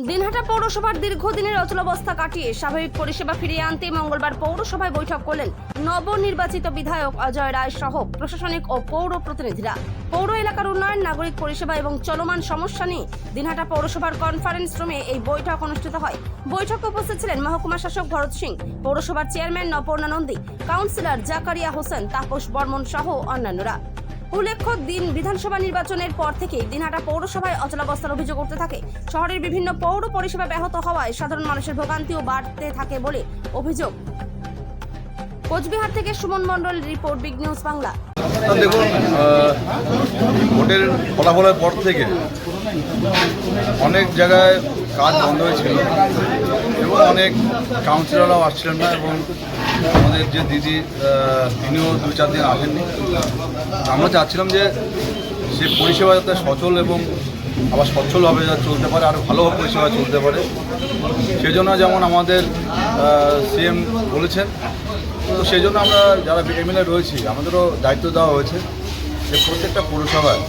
দিনহাটা পৌরসভার দীর্ঘদিনের অচলাবস্থা কাটিয়ে স্বাভাবিক পরিষেবা ফিরিয়ে আনতে মঙ্গলবার পৌরসভায় বৈঠক করলেন নবনির্বাচিত বিধায়ক অজয় রায় সহ প্রশাসনিক ও পৌর প্রতিনিধিরা। পৌর এলাকার উন্নয়ন, নাগরিক পরিষেবা এবং চলমান সমস্যা নিয়ে দিনহাটা পৌরসভার কনফারেন্স রুমে এই বৈঠক অনুষ্ঠিত হয়। বৈঠকে উপস্থিত ছিলেন মহকুমা শাসক ভরত সিং, পৌরসভার চেয়ারম্যান নপর্ণা নন্দী, কাউন্সিলর জাকারিয়া হোসেন, তাপস বর্মন সহ অন্যান্যরা। উল্লেখ্য, বিধানসভা নির্বাচনের পর থেকেই দিনহাটা পৌরসভায় অচলাবস্থার অভিযোগ উঠতে থাকে। শহরের বিভিন্ন পৌর পরিষেবা ব্যাহত হওয়ায় সাধারণ মানুষের ভোগান্তিও বাড়তে থাকে বলে অভিযোগ। কোচবিহার থেকে সুমন মণ্ডল রিপোর্ট, বিগ নিউজ বাংলা। দেখুন, ভোটের ফলাফলের পর থেকে অনেক জায়গায় কাজ বন্ধ হয়েছিল এবং অনেক কাউন্সিলররাও আসছিলেন না এবং আমাদের যে দিদি তিনিও 2-4 দিন আসেননি। আমরা চাচ্ছিলাম যে সে পরিষেবা যাতে সচল এবং আবার সচ্ছলভাবে যাতে চলতে পারে, আরও ভালোভাবে পরিষেবা চলতে পারে, সেই জন্য যেমন আমাদের সিএম বলেছেন, তো সেই জন্য আমরা যারা এমএলএ রয়েছি আমাদেরও দায়িত্ব দেওয়া হয়েছে যে প্রত্যেকটা পৌরসভায়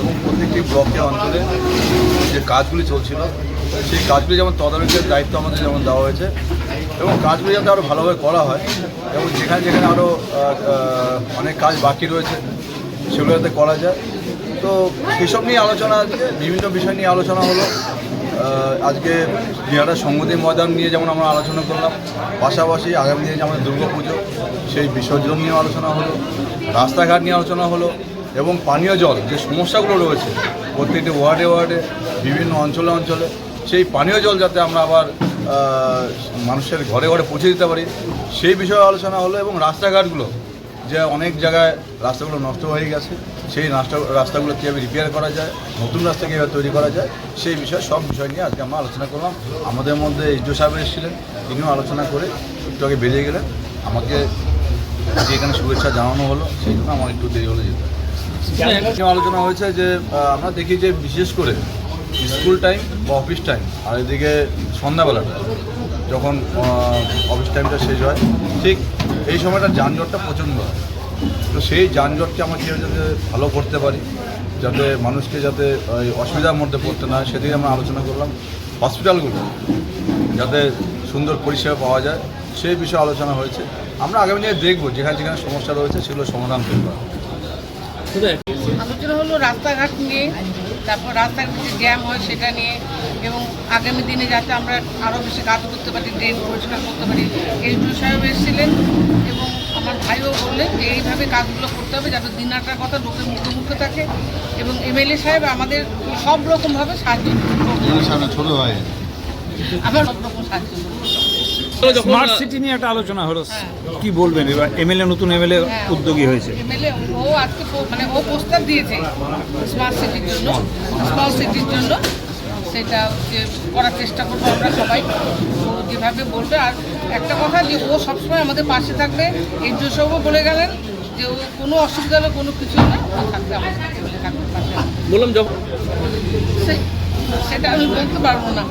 এবং প্রত্যেকটি ব্লকে অঞ্চলে যে কাজগুলি চলছিল সেই কাজগুলি যেমন তদারকির দায়িত্ব আমাদের যেমন দেওয়া হয়েছে এবং কাজগুলি যাতে আরও ভালোভাবে করা হয় এবং যেখানে যেখানে আরও অনেক কাজ বাকি রয়েছে সেগুলো যাতে করা যায়। তো এসব নিয়ে আলোচনা, আজকে বিভিন্ন বিষয় নিয়ে আলোচনা হলো। আজকে দিনহাটা সংহতি ময়দান নিয়ে যেমন আমরা আলোচনা করলাম, পাশাপাশি আগামী দিনে যে আমাদের দুর্গাপুজো সেই বিসর্জন নিয়ে আলোচনা হলো, রাস্তাঘাট নিয়ে আলোচনা হলো এবং পানীয় জল যে সমস্যাগুলো রয়েছে প্রত্যেকটি ওয়ার্ডে ওয়ার্ডে বিভিন্ন অঞ্চলে অঞ্চলে, সেই পানীয় জল যাতে আমরা আবার মানুষের ঘরে ঘরে পৌঁছে দিতে পারি সেই বিষয়ে আলোচনা হলো এবং রাস্তাঘাটগুলো যে অনেক জায়গায় রাস্তাগুলো নষ্ট হয়ে গেছে, সেই রাস্তাগুলো কীভাবে রিপেয়ার করা যায়, নতুন রাস্তা কীভাবে তৈরি করা যায় সেই বিষয়ে সব বিষয় নিয়ে আজকে আমরা আলোচনা করলাম। আমাদের মধ্যে এইচডিও সাহেব এসেছিলেন, তিনিও আলোচনা করে একটু আগে বেরিয়ে গেলেন। আমাকে যে এখানে শুভেচ্ছা জানানো হলো সেই জন্য আমার একটু দেরি হলে যেতে আলোচনা হয়েছে যে আমরা দেখি যে বিশেষ করে স্কুল টাইম বা অফিস টাইম আর এদিকে সন্ধ্যাবেলাটা যখন অফিস টাইমটা শেষ হয় ঠিক এই সময়টা যানজটটা প্রচণ্ড হয়। তো সেই যানজটকে আমরা কীভাবে যাতে ভালো করতে পারি, যাতে মানুষকে যাতে অসুবিধার মধ্যে পড়তে না হয় সেদিকে আমরা আলোচনা করলাম। হসপিটালগুলো যাতে সুন্দর পরিষেবা পাওয়া যায় সেই বিষয়ে আলোচনা হয়েছে। আমরা আগামী দিনে দেখব যেখানে যেখানে সমস্যা রয়েছে সেগুলো সমাধান করব। আলোচনা হলো রাস্তাঘাট নিয়ে, তারপর রাস্তাঘাটে যে জ্যাম হয় সেটা নিয়ে এবং আগামী দিনে যাতে আমরা আরও বেশি কাজ করতে পারি, ড্রেন পরিষ্কার করতে পারি। এইচডিও সাহেব এসেছিলেন এবং আমার ভাইও বললেন যে এইভাবে কাজগুলো করতে হবে যাতে দিনহাটার কথা লোকের মুখে মুখে থাকে এবং এমএলএ সাহেব আমাদের সব রকমভাবে সাহায্য ছোটো হয় আবার সব রকম সাহায্য স্মার্ট সিটি নিয়ে একটা আলোচনা হলো, কি বলবেন? এবার এমএলএ, নতুন এমএলএ উদ্যোগী হয়েছে। এমএলএ ও আজকে ও প্রস্তাব দিয়েছে স্মার্ট সিটির জন্য, স্মল সিটির জন্য, সেটা যে করার চেষ্টা করবো আমরা সবাই, ও যেভাবে বলবে। আর একটা কথা যে ও সবসময় আমাদের পাশে থাকবে, এইচডিও সাহেবও বলে গেলেন যে ও কোনো অসুবিধা হলে কোনো কিছু না, ও থাকবে আমাদের থাকবে পাশে। বললাম যখন সেটা আমি বলতে পারবো না।